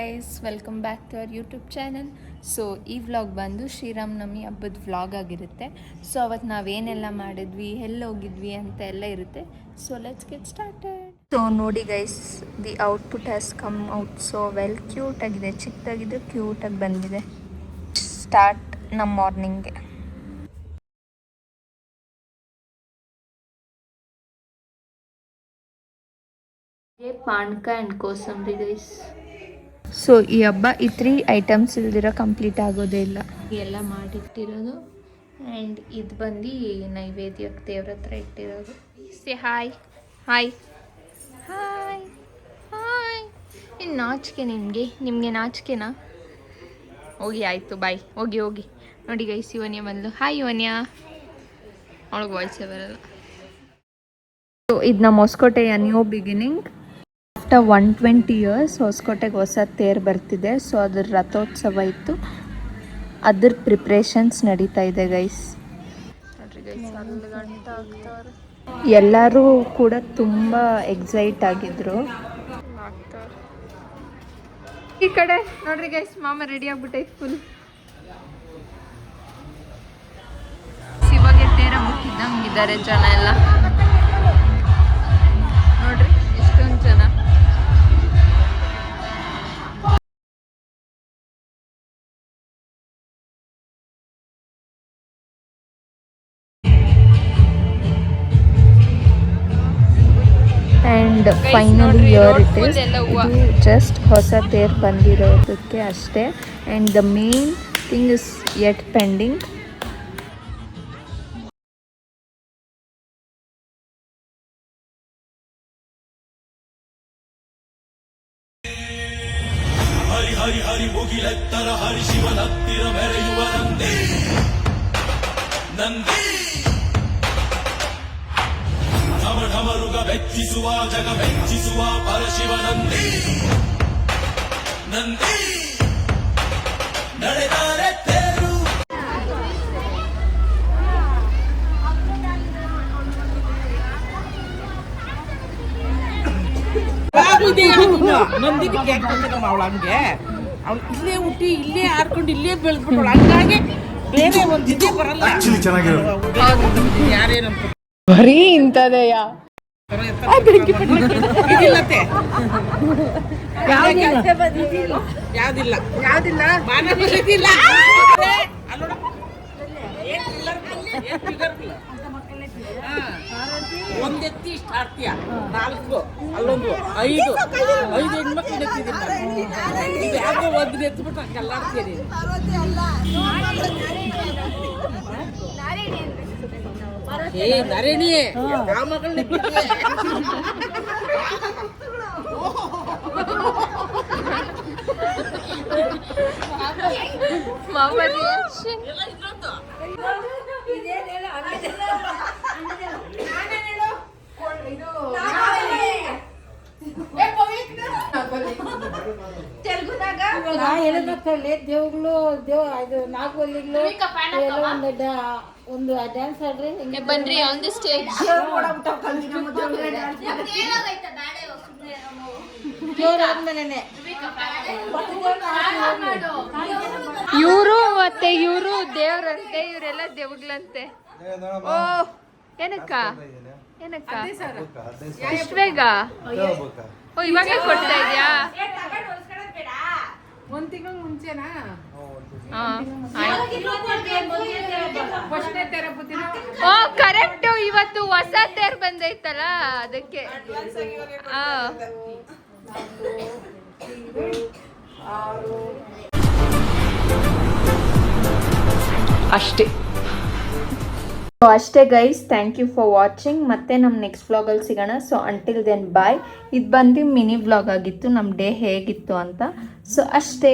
Guys welcome back to our YouTube channel. So ಈ vlog ಬಂದು ಶ್ರೀರಾಮನವಮಿ ಹಬ್ಬದ ವ್ಲಾಗ್ ಆಗಿರುತ್ತೆ. ಸೊ ಅವತ್ತು ನಾವೇನೆಲ್ಲ ಮಾಡಿದ್ವಿ, ಎಲ್ಲಿ ಹೋಗಿದ್ವಿ ಅಂತ ಎಲ್ಲ ಇರುತ್ತೆ. So let's get started. So ನೋಡಿ guys, the output has come out so well. Cute ಆಗಿದೆ, ಚಿಕ್ಕದಾಗಿದ್ದು ಕ್ಯೂಟಾಗಿ ಬಂದಿದೆ. ಸ್ಟಾರ್ಟ್ ನಮ್ಮ ಮಾರ್ನಿಂಗ್ಗೆ. ಪಾನಕ ಆ್ಯಂಡ್ ಕೋಸಂಬರಿ ಗೈಸ್. ಸೊ ಈ ಹಬ್ಬ ಈ 3 ಐಟಮ್ಸ್ ಇಲ್ದಿರೋ ಕಂಪ್ಲೀಟ್ ಆಗೋದೇ ಇಲ್ಲ. ಎಲ್ಲ ಮಾಡಿಟ್ಟಿರೋದು ಆ್ಯಂಡ್ ಇದು ಬಂದು ನೈವೇದ್ಯಕ್ಕೆ ದೇವ್ರ ಹತ್ರ ಇಟ್ಟಿರೋದು. Say hi hi hi hi. ಇನ್ನು ನಾಚಿಕೆ ನಿಮಗೆ ನಾಚಿಕೆನಾ? ಹೋಗಿ ಆಯಿತು, ಬಾಯ್, ಹೋಗಿ ಹೋಗಿ. ನೋಡಿ ಗೈಸ್, ಇವನ್ಯ ಬಂದು ಹಾಯ್ ಇವನ್ಯ. ಅವಳಿಗೆ ವಾಯ್ಸೇ ಬರಲ್ಲ. ಸೊ ಇದು ನಮ್ಮ ಹೊಸಕೋಟೆಯ ನ್ಯೂ ಬಿಗಿನಿಂಗ್. ಆಫ್ಟರ್ 120 years ಹೊಸಕೋಟೆಗೆ ಹೊಸ ತೇರು ಬರ್ತಿದೆ. ಸೊ ಅದ್ರ ರಥೋತ್ಸವ ಇತ್ತು, ಅದ್ರ ಪ್ರಿಪ್ರೇಷನ್ಸ್ ನಡೀತಾ ಇದೆ ಗೈಸ್. ಎಲ್ಲರೂ ಕೂಡ ತುಂಬ ಎಕ್ಸೈಟ್ ಆಗಿದ್ರು. ಈ ಕಡೆ ನೋಡ್ರಿ ಗೈಸ್, ಮಾಮ ರೆಡಿ ಆಗ್ಬಿಟ್ಟೈತೆ ಫುಲ್. ಶಿವಗೆ ತೇರ ಮುಟ್ಟಿದ್ದಂಗಿದ್ದಾರೆ ಜನ ಎಲ್ಲ. ನೋಡ್ರಿ ಎಷ್ಟೊಂದು ಜನ. And finally here it is. ಇದು ಜಸ್ಟ್ ಹೊಸ ತೇರು ಬಂದಿರೋದಕ್ಕೆ ಅಷ್ಟೇ. And the main thing is yet pending. Hari Hari Hari ಮುಗಿಲೆತ್ತರ ಹರಿ ಶಿವನತ್ತಿರ ಮೆರೆಯುವ ನಂದಿ ನಂದಿ. ಢಮ ಢಮರುಗ ಬೆಚ್ಚಿಸುವ ಜಗ ಬೆಚ್ಚಿಸುವ ಪರಶಿವ ನಂದಿ ನಂದಿ. ನಡೆದಾರೆ ತೇರು. ನಂದಿಗೆ ಅವಳಂಗೆ ಅವ್ಳು ಇಲ್ಲೇ ಹುಟ್ಟಿ ಇಲ್ಲೇ ಆಡ್ಕೊಂಡು ಇಲ್ಲೇ ಬೆಳೆದ್ಬಿಟ್ಟು ಹಂಗಾಗಿ ಬೇರೆ ಒಂದು ಇದೇ ಬರಲ್ಲ. ಯಾರೇನಂತ ಬರೀ ಇಂಥದೆಯ ಯಾವ್ದಿಲ್ಲ ಯಾವ್ದಿಲ್ಲ ಮಾನವೀಯತಿಲ್ಲ. ಒಂದೆತ್ತಿ ಇಷ್ಟ ಆಡ್ತೀಯ, 4 ಅಲ್ಲೊಂದು 5 ಹೆಣ್ಮಕ್ಳು ಎತ್ತಿದ್ದೀನಿ. ಇದು ಯಾಕೋ ಒಂದು ಎತ್ಬಿಟ್ಟು ಹಂಗೆಲ್ಲ ಆಡ್ತೀನಿ. ಏ ನರೇಣಿ ಆ ಮಗಳನ್ನ ದೇವ್ಗಳು ಇದು ನಾಗವಲ್ಲಿಗಳು ಒಂದು ಡ್ಯಾನ್ಸ್ ಆಡ್ರಿ ಬನ್ರಿ ಆನ್ ದಿ ಸ್ಟೇಜ್. ಇವರು ಮತ್ತೆ ಇವರು ದೇವ್ರಂತೆ, ಇವರೆಲ್ಲ ದೇವ್ಗಳಂತೆ. ಓ ಏನಕ್ಕ ಏನಕ್ಕ ಇಷ್ಟ ಬೇಗ? ಓ ಇವಾಗಲೇ ಕೊಡ್ತಾ ಇದ್ಯಾ? 1 ತಿಂಗಳು ಮುಂಚೆನಾ? ಓ ಕರೆಕ್ಟ್, ಇವತ್ತು ಹೊಸ ತೇರ್ ಬಂದೈತಲ್ಲ ಅದಕ್ಕೆ. ಅಷ್ಟೇ guys, thank you for watching. ಮತ್ತೆ ನಮ್ಮ ನೆಕ್ಸ್ಟ್ ವ್ಲಾಗಲ್ಲಿ ಸಿಗೋಣ. So until then bye. ಇದು ಬಂದು ಮಿನಿ ವ್ಲಾಗ್ ಆಗಿತ್ತು, ನಮ್ಮ ಡೇ ಹೇಗಿತ್ತು ಅಂತ. ಸೊ ಅಷ್ಟೇ.